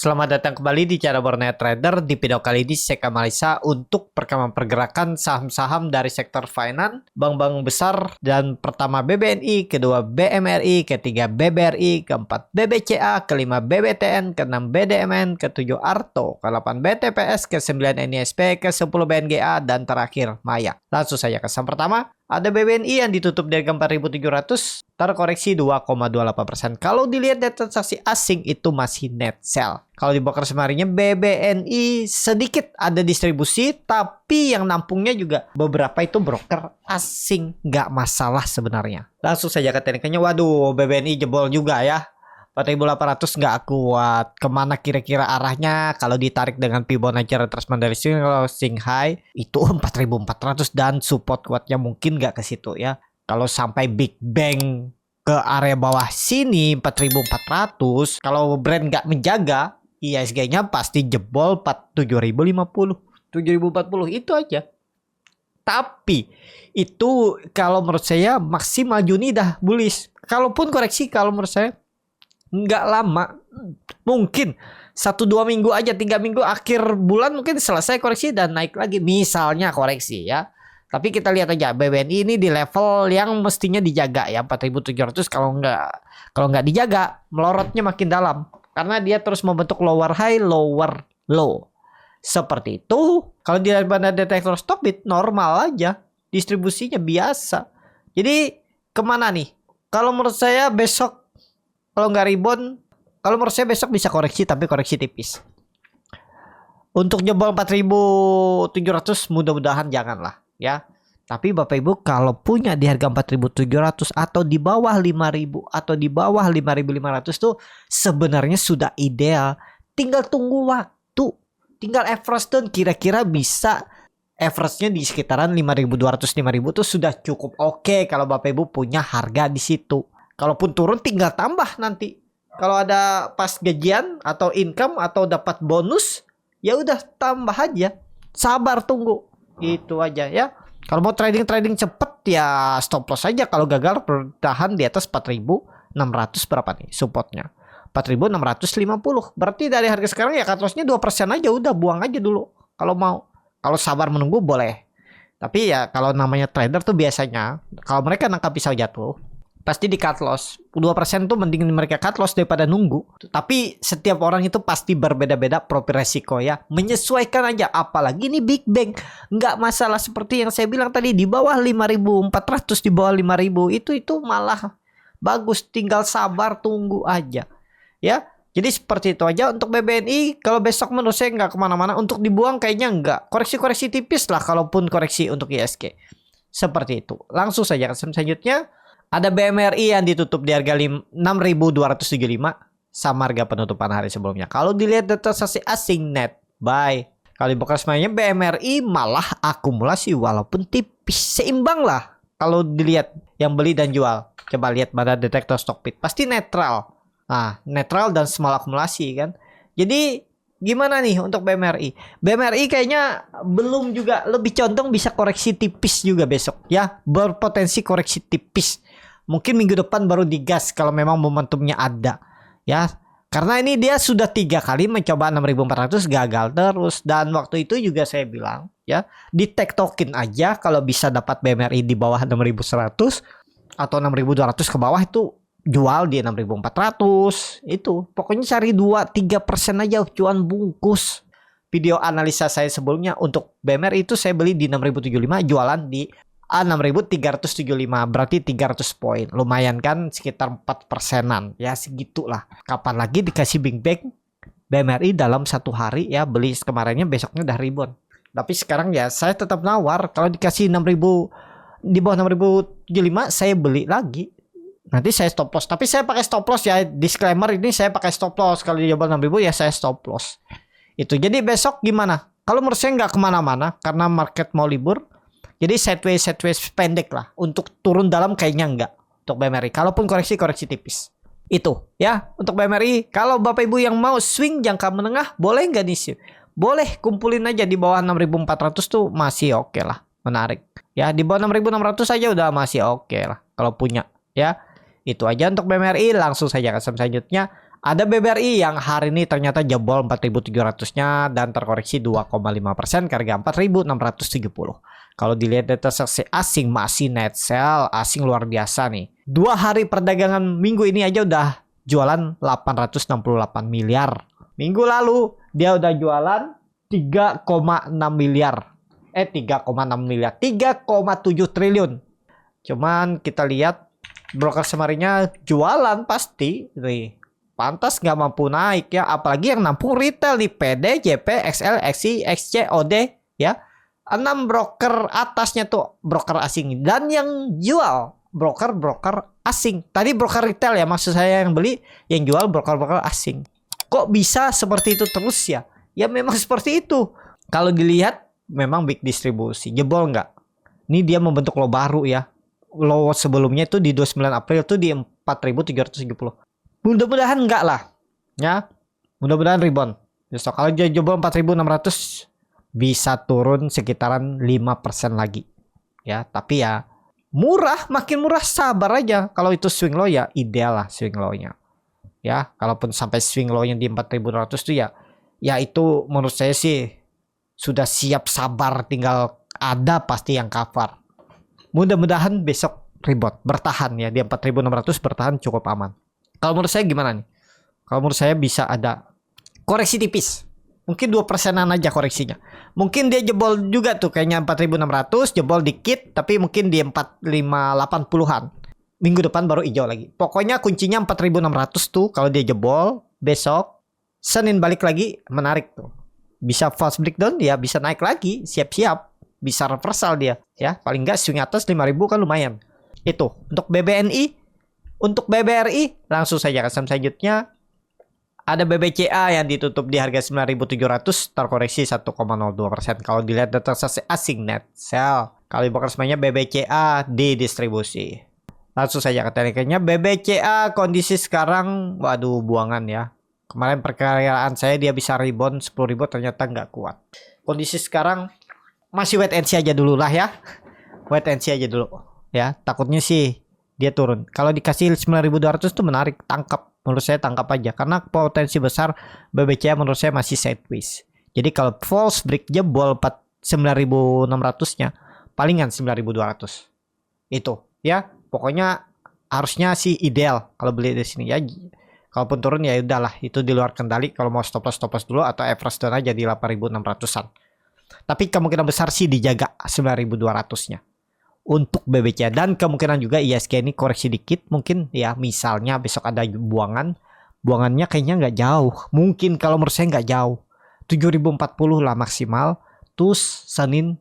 Selamat datang kembali di channel Borneo Trader. Di video kali ini saya akan analisa untuk perkembangan pergerakan saham-saham dari sektor finance, bank-bank besar, dan pertama BBNI, kedua BMRI, ketiga BBRI, keempat BBCA, kelima BBTN, keenam BDMN, ketujuh Arto, ke-8 BTPS, ke-9 NISP, ke-10 BNGA, dan terakhir Maya. Langsung saja ke saham pertama. Ada BBNI yang ditutup di harga 4.700, terkoreksi 2,28%. Kalau dilihat dari transaksi asing itu masih net sell. Kalau di broker harinya BBNI sedikit ada distribusi, tapi yang nampungnya juga beberapa itu broker asing, nggak masalah sebenarnya. Langsung saja ke tekniknya. Waduh, BBNI jebol juga ya. 4.800 nggak kuat. Kemana kira-kira arahnya? Kalau ditarik dengan Fibonacci retracement dari closing high itu 4.400 dan support kuatnya mungkin nggak ke situ ya. Kalau sampai Big Bang ke area bawah sini 4.400, kalau brand nggak menjaga, ISG-nya pasti jebol 7.050, 7.040 itu aja. Tapi itu kalau menurut saya maksimal Juni dah bullish. Kalaupun koreksi, kalau menurut saya nggak lama, mungkin 1-2 minggu aja, 3 minggu akhir bulan mungkin selesai koreksi dan naik lagi, misalnya koreksi ya. Tapi kita lihat aja BBNI ini di level yang mestinya dijaga ya, 4.700. Kalau nggak dijaga, melorotnya makin dalam karena dia terus membentuk lower high lower low seperti itu. Kalau di banda detektor stop bit normal aja, distribusinya biasa. Jadi kemana nih? Kalau menurut saya besok, kalau nggak rebound, kalau menurut saya besok bisa koreksi, tapi koreksi tipis. Untuk jebol 4.700 mudah-mudahan janganlah ya. Tapi Bapak Ibu kalau punya di harga 4.700 atau di bawah 5.000 atau di bawah 5.500 tuh sebenarnya sudah ideal. Tinggal tunggu waktu. Tinggal average dan kira-kira bisa average-nya di sekitaran 5.200 5.000 tuh sudah cukup oke kalau Bapak Ibu punya harga di situ. Kalaupun turun tinggal tambah nanti. Kalau ada pas gajian atau income atau dapat bonus, ya udah tambah aja. Sabar tunggu. Itu aja ya. Kalau mau trading cepet ya stop loss aja. Kalau gagal bertahan di atas 4.600 berapa nih supportnya? 4.650. Berarti dari harga sekarang ya cut loss-nya 2% aja, udah buang aja dulu. Kalau mau. Kalau sabar menunggu boleh. Tapi ya kalau namanya trader tuh biasanya kalau mereka nangkap pisau jatuh pasti di cut loss. 2% tuh mending mereka cut loss daripada nunggu. Tapi setiap orang itu pasti berbeda-beda profil resiko ya. Menyesuaikan aja. Apalagi ini Big Bang. Nggak masalah seperti yang saya bilang tadi. Di bawah 5.400, di bawah 5.000. Itu malah bagus. Tinggal sabar tunggu aja. Ya. Jadi seperti itu aja untuk BBNI. Kalau besok menurut saya nggak kemana-mana. Untuk dibuang kayaknya nggak. Koreksi-koreksi tipis lah kalaupun koreksi untuk ISG. Seperti itu. Langsung saja ke selanjutnya. Ada BMRI yang ditutup di harga 6.275 sama harga penutupan hari sebelumnya. Kalau dilihat data transaksi asing net buy. Kalau di broker semuanya BMRI malah akumulasi walaupun tipis. Seimbang lah kalau dilihat yang beli dan jual. Coba lihat pada detektor stock pit. Pasti netral. Nah, netral dan small akumulasi kan. Jadi gimana nih untuk BMRI? BMRI kayaknya belum juga, lebih condong bisa koreksi tipis juga besok ya. Berpotensi koreksi tipis. Mungkin minggu depan baru digas kalau memang momentumnya ada ya. Karena ini dia sudah 3 kali mencoba 6.400 gagal terus. Dan waktu itu juga saya bilang ya, di tektokin aja kalau bisa dapat BMRI di bawah 6.100 atau 6.200 ke bawah itu jual di 6.400. Itu pokoknya cari 2-3% aja cuan bungkus. Video analisa saya sebelumnya untuk BMRI itu saya beli di 6.075, jualan di 6.375, berarti 300 poin. Lumayan kan, sekitar 4%-an. Ya segitulah. Kapan lagi dikasih Big Bang BMRI dalam 1 hari ya, beli kemarinnya besoknya udah rebound. Tapi sekarang ya saya tetap nawar. Kalau dikasih 6.000 di bawah 6.075 saya beli lagi. Nanti saya stop loss. Tapi saya pakai stop loss ya. Disclaimer ini saya pakai stop loss. Kalau di bawah 6.000 ya saya stop loss. Itu. Jadi besok gimana? Kalau menurut saya nggak kemana-mana karena market mau libur. Jadi sideways pendek lah. Untuk turun dalam kayaknya enggak. Untuk BMRI. Kalaupun koreksi tipis. Itu ya. Untuk BMRI. Kalau Bapak Ibu yang mau swing jangka menengah. Boleh nggak nih? Boleh. Kumpulin aja di bawah 6.400 tuh masih oke lah. Menarik. Ya di bawah 6.600 aja udah masih oke lah. Kalau punya. Ya. Itu aja untuk BMRI. Langsung saja ke selanjutnya. Ada BBRI yang hari ini ternyata jebol 4.700-nya dan terkoreksi 2,5% ke harga 4.670. Kalau dilihat data transaksi asing masih net sell, asing luar biasa nih. 2 hari perdagangan minggu ini aja udah jualan 868 miliar. Minggu lalu dia udah jualan 3,6 miliar. 3,6 miliar. 3,7 triliun. Cuman kita lihat broker semarinya jualan pasti nih. Pantas nggak mampu naik ya, apalagi yang nampung retail di PD, JP, XL, XI, XC, OD ya. 6 broker atasnya tuh broker asing dan yang jual broker asing. Tadi broker retail ya, maksud saya yang beli, yang jual broker asing. Kok bisa seperti itu terus ya? Ya memang seperti itu. Kalau dilihat memang big distribusi. Jebol nggak? Ini dia membentuk low baru ya. Low sebelumnya itu di 29 April tuh di 4.370. Mudah-mudahan enggak lah. Ya. Mudah-mudahan rebound. Besok kalau dia jebol 4.600 bisa turun sekitaran 5% lagi. Ya, tapi ya murah, makin murah, sabar aja. Kalau itu swing low ya ideal lah swing low-nya. Ya, kalaupun sampai swing low-nya di 4.200 tuh ya itu menurut saya sih sudah siap sabar, tinggal ada pasti yang cover. Mudah-mudahan besok rebound, bertahan ya di 4.600, bertahan cukup aman. Kalau menurut saya gimana nih? Kalau menurut saya bisa ada koreksi tipis. Mungkin 2%-an aja koreksinya. Mungkin dia jebol juga tuh kayaknya 4.600, jebol dikit tapi mungkin di 4.580-an. Minggu depan baru hijau lagi. Pokoknya kuncinya 4.600 tuh kalau dia jebol, besok Senin balik lagi menarik tuh. Bisa false breakdown dia, bisa naik lagi, siap-siap. Bisa reversal dia ya. Paling enggak swing atas 5.000 kan lumayan. Itu untuk BBNI. Untuk BBRI langsung saja ke saham selanjutnya. Ada BBCA yang ditutup di harga 9.700, terkoreksi 1,02%. Kalau dilihat data transaksi asing net sell. Kalau broker semuanya BBCA di distribusi. Langsung saja ke tekniknya. BBCA kondisi sekarang waduh buangan ya. Kemarin perkiraan saya dia bisa rebound 10.000, ternyata nggak kuat. Kondisi sekarang masih wait and see aja dulu lah ya. Wait and see aja dulu ya. Takutnya sih dia turun. Kalau dikasih 9.200 tuh menarik, tangkap. Menurut saya tangkap aja karena potensi besar BBCA menurut saya masih sideways. Jadi kalau false break jebol 9.600-nya palingan 9.200. Itu ya. Pokoknya harusnya sih ideal kalau beli di sini ya. Kalaupun turun ya udahlah, itu di luar kendali. Kalau mau stop loss dulu atau average down aja di 8.600-an. Tapi kemungkinan besar sih dijaga 9.200-nya. Untuk BBCA dan kemungkinan juga ISG ini koreksi dikit mungkin ya, misalnya besok ada buangannya kayaknya nggak jauh, mungkin kalau menurut saya nggak jauh 7.040 lah maksimal, terus Senin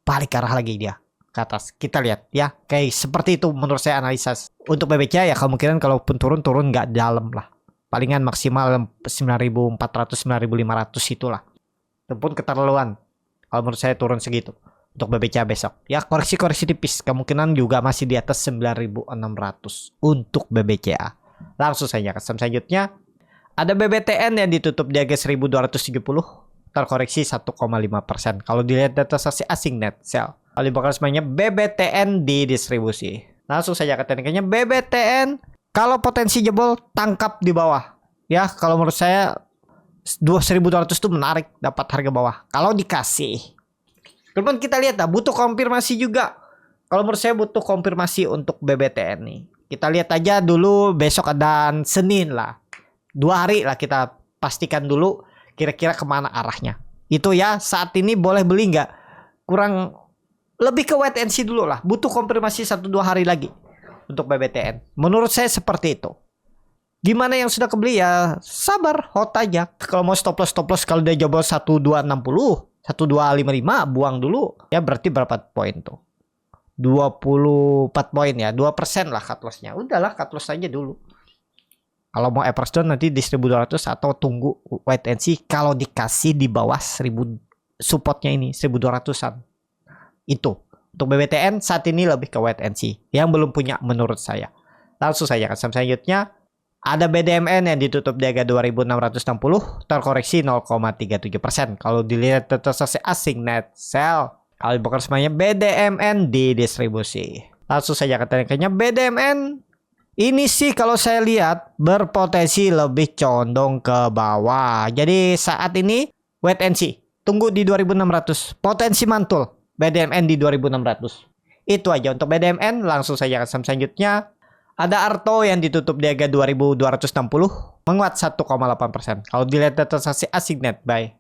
balik arah lagi dia ke atas. Kita lihat ya, kayak seperti itu menurut saya analisa untuk BBCA ya. Kemungkinan kalaupun turun nggak dalam lah, palingan maksimal 9.400 9.500 itulah, itu pun keterlaluan kalau menurut saya turun segitu. Untuk BBCA besok ya koreksi tipis, kemungkinan juga masih di atas 9.600 untuk BBCA. Langsung saja ke saham selanjutnya. Ada BBTN yang ditutup di harga 1.270, terkoreksi 1,5%. Kalau dilihat data transaksi asing net sell, kalau dibakar semuanya BBTN di distribusi. Langsung saja ke tekniknya. BBTN kalau potensi jebol tangkap di bawah ya. Kalau menurut saya 2.200 itu menarik, dapat harga bawah kalau dikasih. Kemudian kita lihat butuh konfirmasi juga. Kalau menurut saya butuh konfirmasi untuk BBTN nih. Kita lihat aja dulu besok dan Senin lah. 2 hari lah kita pastikan dulu kira-kira kemana arahnya. Itu ya, saat ini boleh beli nggak? Kurang lebih ke wait and see dulu lah. Butuh konfirmasi 1-2 hari lagi untuk BBTN. Menurut saya seperti itu. Gimana yang sudah kebeli ya sabar, hold aja. Kalau mau stop loss kalau dia jebol 1260, 1255 buang dulu. Ya berarti berapa poin tuh? 24 poin ya, 2% lah cut loss-nya. Udahlah cut loss aja dulu. Kalau mau average down nanti di 1.200 atau tunggu wait and see kalau dikasih di bawah 1.000 supportnya ini 1.200-an. Itu. Untuk BBTN saat ini lebih ke wait and see yang belum punya menurut saya. Langsung saja ke saham selanjutnya. Ada BDMN yang ditutup di harga 2.660, terkoreksi 0,37%. Kalau dilihat transaksi asing net sell, kalau dibakar semuanya BDMN di distribusi. Langsung saja ke tekniknya. BDMN Ini sih kalau saya lihat berpotensi lebih condong ke bawah. Jadi saat ini wait and see. Tunggu di 2600. Potensi mantul BDMN di 2600. Itu aja untuk BDMN. Langsung saja ke saham selanjutnya. Ada Arto yang ditutup di harga 2260, menguat 1,8%. Kalau dilihat data transaksi asing net buy.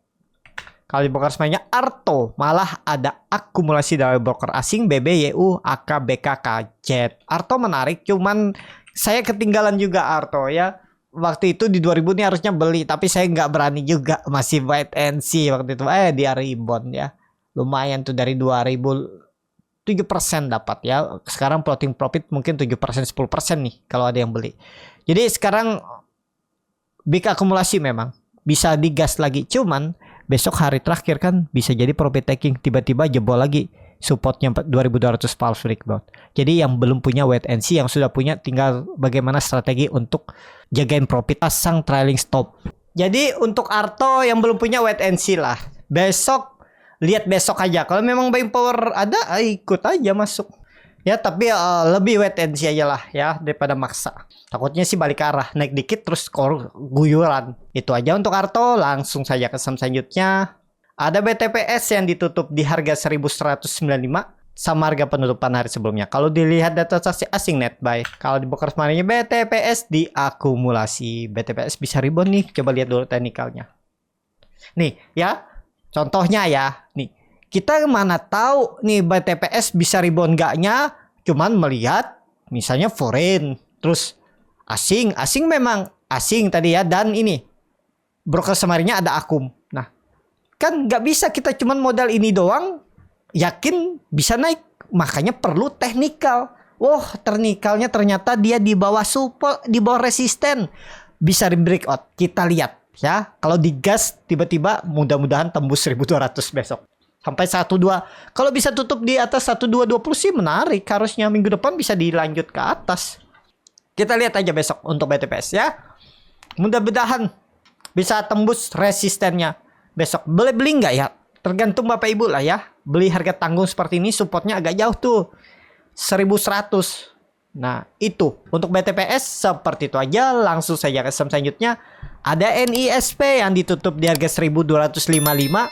Kalau di broker semuanya Arto malah ada akumulasi dari broker asing BBYU, AK, BKK, JET. Arto menarik, cuman saya ketinggalan juga Arto ya. Waktu itu di 2000 ini harusnya beli, tapi saya nggak berani juga, masih wait and see waktu itu. Dia rebound ya. Lumayan tuh dari 2000 7% dapat ya. Sekarang floating profit mungkin 7%, 10% nih kalau ada yang beli. Jadi sekarang big akumulasi memang bisa digas lagi, cuman besok hari terakhir kan bisa jadi profit taking, tiba-tiba jebol lagi supportnya 2200 pulse rebound. Jadi yang belum punya wait and see, yang sudah punya tinggal bagaimana strategi untuk jagain profit, pasang trailing stop. Jadi untuk Arto yang belum punya wait and see lah. Besok lihat besok aja. Kalau memang buying power ada, ikut aja masuk. Ya tapi lebih wait and see aja lah ya daripada maksa. Takutnya sih balik ke arah, naik dikit terus guyuran. Itu aja untuk Arto. Langsung saja ke saham selanjutnya. Ada BTPS yang ditutup di harga 1195 sama harga penutupan hari sebelumnya. Kalau dilihat data transaksi asing net buy, kalau di broker kemarinnya BTPS diakumulasi. BTPS bisa rebound nih. Coba lihat dulu teknikalnya. Nih ya, contohnya ya, nih kita mana tahu nih BTPS bisa rebound gaknya, cuman melihat misalnya foreign, terus asing memang asing tadi ya, dan ini broker semarinnya ada akum. Nah kan nggak bisa kita cuman modal ini doang yakin bisa naik, makanya perlu teknikal. Wah, teknikalnya ternyata dia di bawah support, di bawah resisten, bisa di breakout. Kita lihat ya, kalau digas tiba-tiba mudah-mudahan tembus 1200 besok sampai 12. Kalau bisa tutup di atas 1220 sih menarik, harusnya minggu depan bisa dilanjut ke atas. Kita lihat aja besok untuk BTPS ya, mudah-mudahan bisa tembus resistennya besok. Beli nggak ya, tergantung Bapak Ibu lah ya. Beli harga tanggung seperti ini, supportnya agak jauh tuh 1100. Nah itu untuk BTPS seperti itu aja. Langsung saja ke saham selanjutnya. Ada NISP yang ditutup di harga 1255,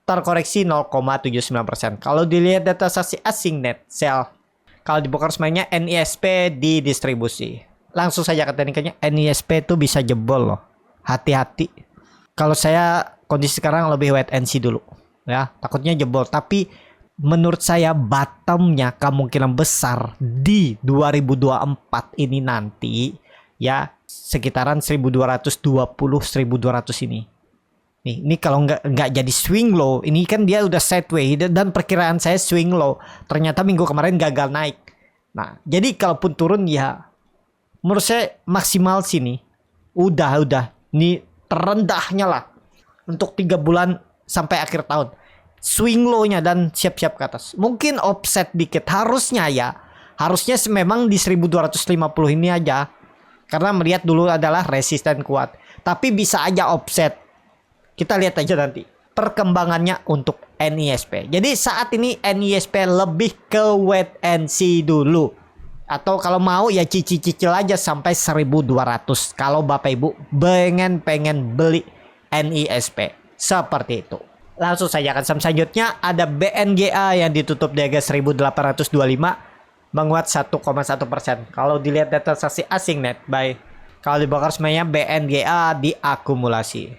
terkoreksi 0,79%. Kalau dilihat data transaksi asing net sell, kalau di broker semuanya NISP di distribusi. Langsung saja ke teknikanya, NISP itu bisa jebol loh. Hati-hati. Kalau saya kondisi sekarang lebih wait and see dulu ya, takutnya jebol. Tapi menurut saya bottomnya kemungkinan besar di 2024 ini nanti ya, sekitaran 1220, 1200 ini. Ini kalau nggak jadi swing low, ini kan dia udah sideways dan perkiraan saya swing low. Ternyata minggu kemarin gagal naik. Nah, jadi kalaupun turun ya menurut saya maksimal sini. Udah. Ini terendahnya lah untuk 3 bulan sampai akhir tahun. Swing low-nya dan siap-siap ke atas. Mungkin offset dikit harusnya ya. Harusnya memang di 1250 ini aja. Karena melihat dulu adalah resisten kuat. Tapi bisa aja offset. Kita lihat aja nanti perkembangannya untuk NISP. Jadi saat ini NISP lebih ke wait and see dulu. Atau kalau mau ya cicil aja sampai 1200. Kalau Bapak Ibu pengen beli NISP. Seperti itu. Langsung saja akan saham selanjutnya. Ada BNGA yang ditutup di harga 1825, menguat 1,1%. Kalau dilihat data transaksi asing net buy, kalau di broker semuanya BNGA diakumulasi.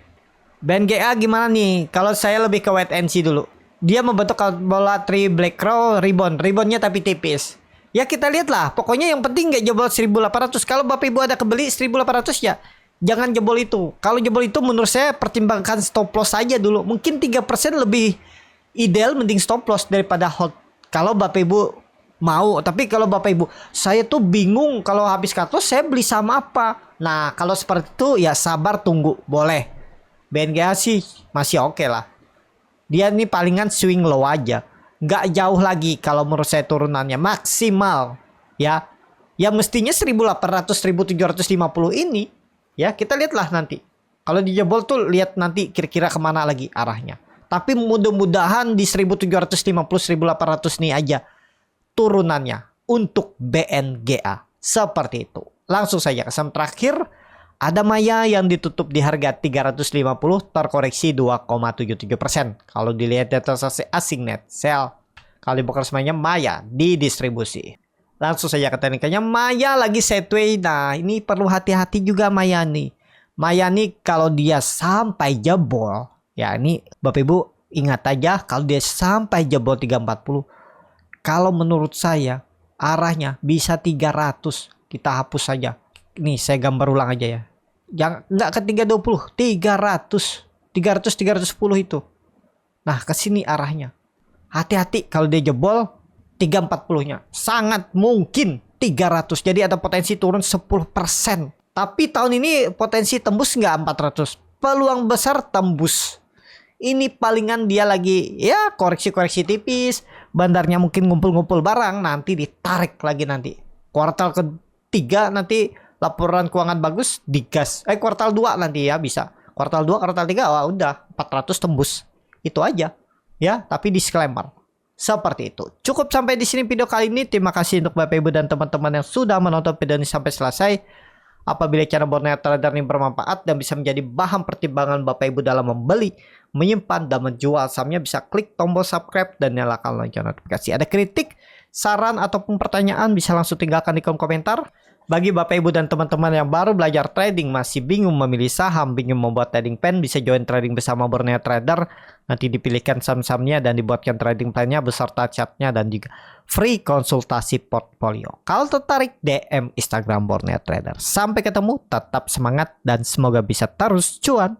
BNGA gimana nih? Kalau saya lebih ke wait and see dulu. Dia membentuk bola 3 black crow reboundnya tapi tipis. Ya kita lihat lah. Pokoknya yang penting nggak jebol 1800. Kalau Bapak Ibu ada kebeli 1800 ya jangan jebol itu. Kalau jebol itu menurut saya pertimbangkan stop loss saja dulu. Mungkin 3% lebih ideal, mending stop loss daripada hold. Kalau Bapak Ibu mau. Tapi kalau Bapak Ibu, saya tuh bingung kalau habis cut loss saya beli sama apa. Nah kalau seperti itu ya sabar tunggu. Boleh. BNGA sih masih oke lah. Dia ini palingan swing low aja. Nggak jauh lagi kalau menurut saya turunannya. Maksimal. Ya. Ya mestinya 1800, 1750 ini. Ya kita lihatlah nanti. Kalau dijebol tuh lihat nanti kira-kira kemana lagi arahnya. Tapi mudah-mudahan di 1750, 1800 nih aja turunannya untuk BNGA. Seperti itu. Langsung saja ke saham terakhir. Ada Maya yang ditutup di harga 350 terkoreksi 2,77%. Kalau dilihat di transaksi asing net sell. Kali bokar semuanya Maya di distribusi. Langsung saja ke teknikanya. Maya lagi sideways. Nah ini perlu hati-hati juga Maya nih. Maya nih kalau dia sampai jebol. Ya ini Bapak Ibu ingat aja kalau dia sampai jebol 340. Kalau menurut saya arahnya bisa 300. Kita hapus saja. Nih saya gambar ulang aja ya. Jangan nggak ke 320, 300, 310 itu. Nah, ke sini arahnya. Hati-hati kalau dia jebol 340-nya. Sangat mungkin 300. Jadi ada potensi turun 10%. Tapi tahun ini potensi tembus nggak 400. Peluang besar tembus. Ini palingan dia lagi ya koreksi-koreksi tipis. Bandarnya mungkin ngumpul-ngumpul barang. Nanti ditarik lagi nanti. Kuartal ketiga nanti laporan keuangan bagus digas. Kuartal 2 nanti ya bisa. Kuartal 2, kuartal 3 wah udah 400 tembus. Itu aja. Ya, tapi disclaimer. Seperti itu. Cukup sampai di sini video kali ini. Terima kasih untuk Bapak Ibu dan teman-teman yang sudah menonton video ini sampai selesai. Apabila channel Borneo Trader ini bermanfaat dan bisa menjadi bahan pertimbangan Bapak Ibu dalam membeli, menyimpan, dan menjual sahamnya, bisa klik tombol subscribe dan nyalakan lonceng notifikasi. Ada kritik, saran, ataupun pertanyaan bisa langsung tinggalkan di kolom komentar. Bagi Bapak Ibu dan teman-teman yang baru belajar trading, masih bingung memilih saham, bingung membuat trading plan, bisa join trading bersama Borneo Trader. Nanti dipilihkan saham-sahamnya dan dibuatkan trading plan-nya beserta chatnya dan juga free konsultasi portfolio. Kalau tertarik, DM Instagram Borneo Trader. Sampai ketemu, tetap semangat dan semoga bisa terus cuan.